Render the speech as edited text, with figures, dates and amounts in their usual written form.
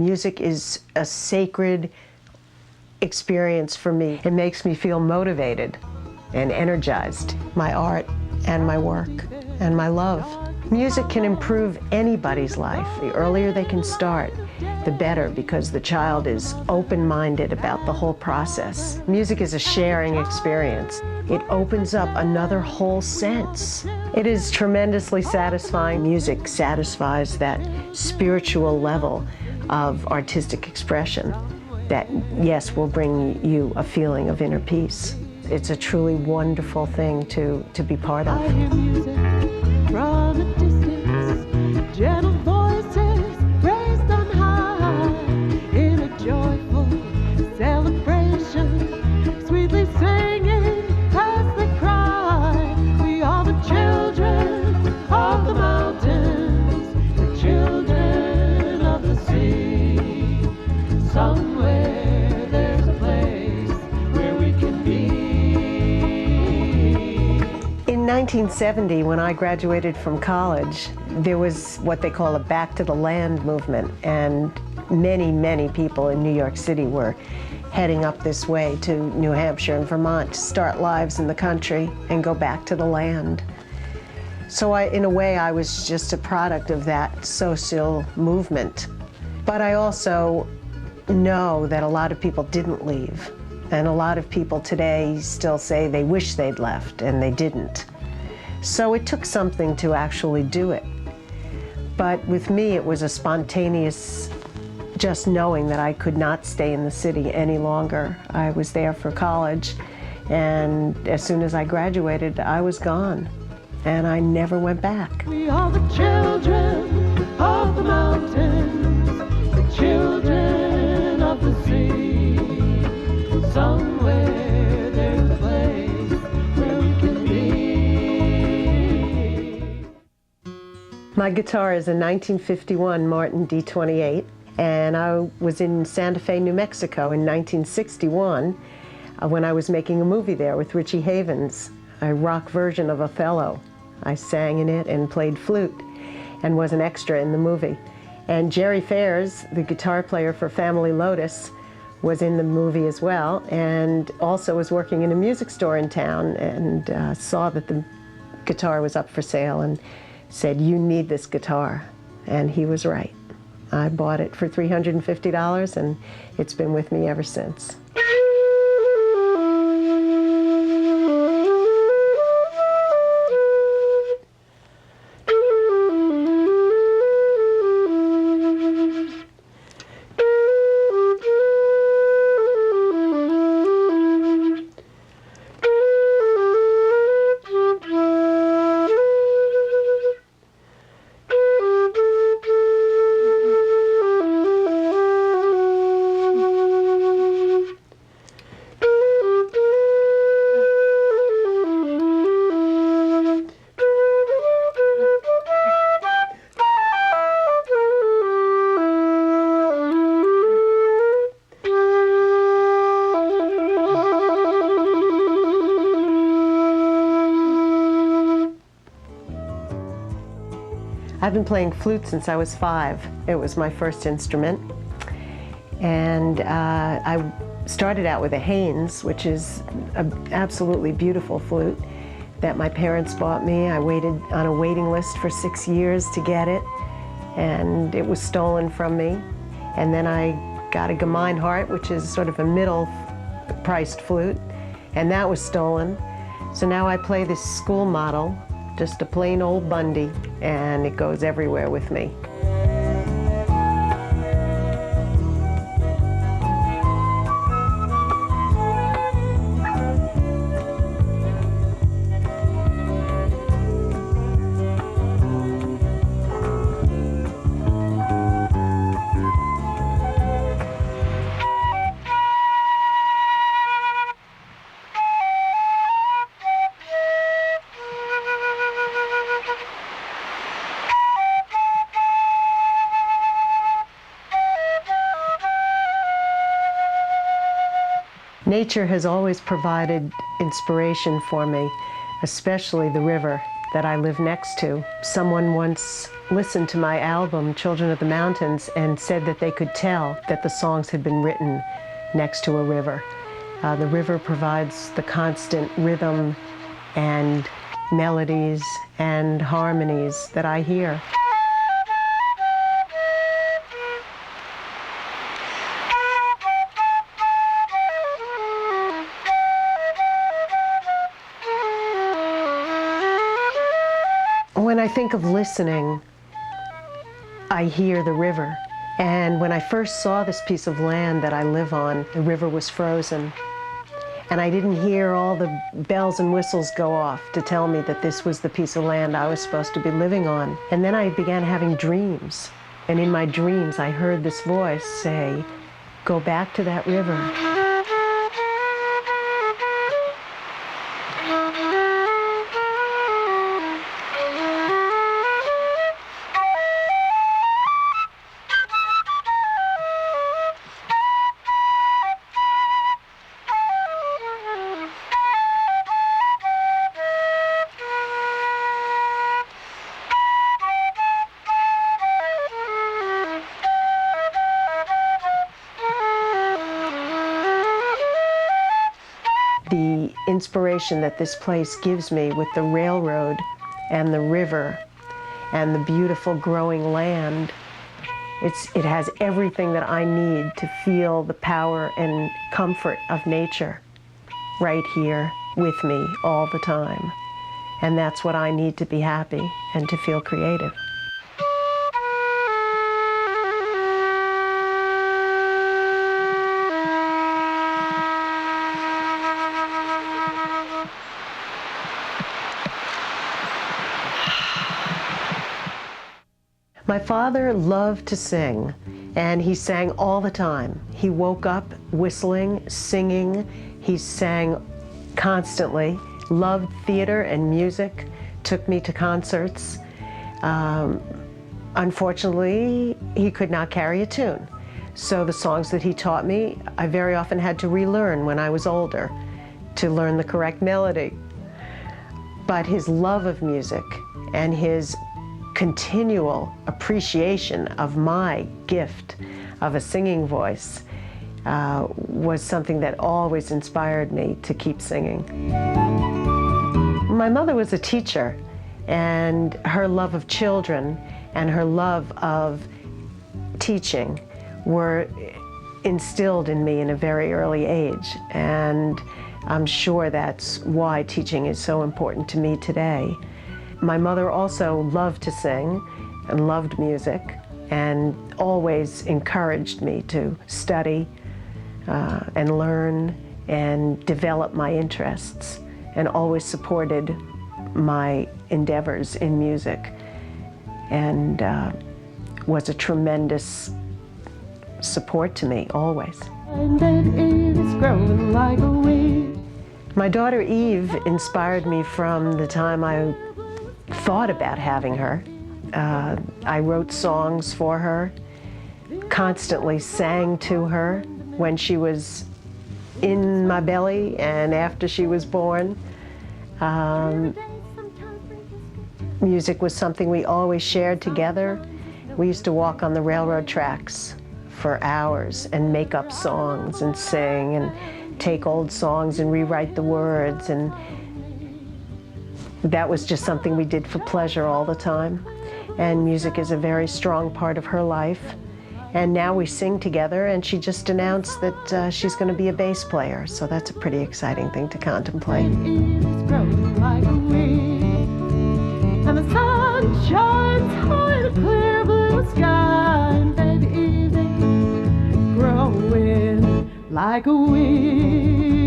Music is a sacred experience for me. It makes me feel motivated and energized. My art and my work and my love. Music can improve anybody's life. The earlier they can start, the better, because the child is open-minded about the whole process. Music is a sharing experience. It opens up another whole sense. It is tremendously satisfying. Music satisfies that spiritual level of artistic expression that, yes, will bring you a feeling of inner peace. It's a truly wonderful thing to be part of. I hear music from a distance, gentle voices raised on high, in a joyful celebration, sweetly singing as they cry. We are the children of the mountains, the children of the sea. Somewhere there's a place where we can be. In 1970, when I graduated from college, there was what they call a back to the land movement, and many, many people in New York City were heading up this way to New Hampshire and Vermont to start lives in the country and go back to the land. So in a way, I was just a product of that social movement. But I also know that a lot of people didn't leave, and a lot of people today still say they wish they'd left and they didn't. So it took something to actually do it. But with me, it was a spontaneous just knowing that I could not stay in the city any longer. I was there for college, and as soon as I graduated, I was gone, and I never went back. We are the children of the mountains, the children of the sea. Somewhere there's a place where we can be. My guitar is a 1951 Martin D28, and I was in Santa Fe, New Mexico in 1961 when I was making a movie there with Richie Havens, a rock version of Othello. I sang in it and played flute and was an extra in the movie. And Jerry Fairs, the guitar player for Family Lotus, was in the movie as well, and also was working in a music store in town, and saw that the guitar was up for sale and said, "You need this guitar." And he was right. I bought it for $350, and it's been with me ever since. I've been playing flute since I was 5. It was my first instrument. And I started out with a Haynes, which is an absolutely beautiful flute that my parents bought me. I waited on a waiting list for 6 years to get it, and it was stolen from me. And then I got a Gemeinhardt, which is sort of a middle-priced flute, and that was stolen. So now I play this school model, just a plain old Bundy, and it goes everywhere with me. Nature has always provided inspiration for me, especially the river that I live next to. Someone once listened to my album, Children of the Mountains, and said that they could tell that the songs had been written next to a river. The river provides the constant rhythm and melodies and harmonies that I hear. When I think of listening, I hear the river. And when I first saw this piece of land that I live on, the river was frozen. And I didn't hear all the bells and whistles go off to tell me that this was the piece of land I was supposed to be living on. And then I began having dreams. And in my dreams, I heard this voice say, "Go back to that river." The inspiration that this place gives me with the railroad and the river and the beautiful growing land, it has everything that I need to feel the power and comfort of nature right here with me all the time. And that's what I need to be happy and to feel creative. My father loved to sing, and he sang all the time. He woke up whistling, singing. He sang constantly, loved theater and music, took me to concerts. Unfortunately, he could not carry a tune. So the songs that he taught me, I very often had to relearn when I was older to learn the correct melody. But his love of music and his continual appreciation of my gift of a singing voice was something that always inspired me to keep singing. My mother was a teacher, and her love of children and her love of teaching were instilled in me in a very early age, and I'm sure that's why teaching is so important to me today. My mother also loved to sing and loved music and always encouraged me to study and learn and develop my interests, and always supported my endeavors in music, and was a tremendous support to me always. And then it's growing like a weed. My daughter Eve inspired me from the time I thought about having her. I wrote songs for her, constantly sang to her when she was in my belly and after she was born. Music was something we always shared together. We used to walk on the railroad tracks for hours and make up songs and sing and take old songs and rewrite the words, and that was just something we did for pleasure all the time. And music is a very strong part of her life. And now we sing together, and she just announced that she's going to be a bass player, so that's a pretty exciting thing to contemplate. It's growing like a weed. And the sun shines high in a clear blue sky, and baby, it's growing like a weed.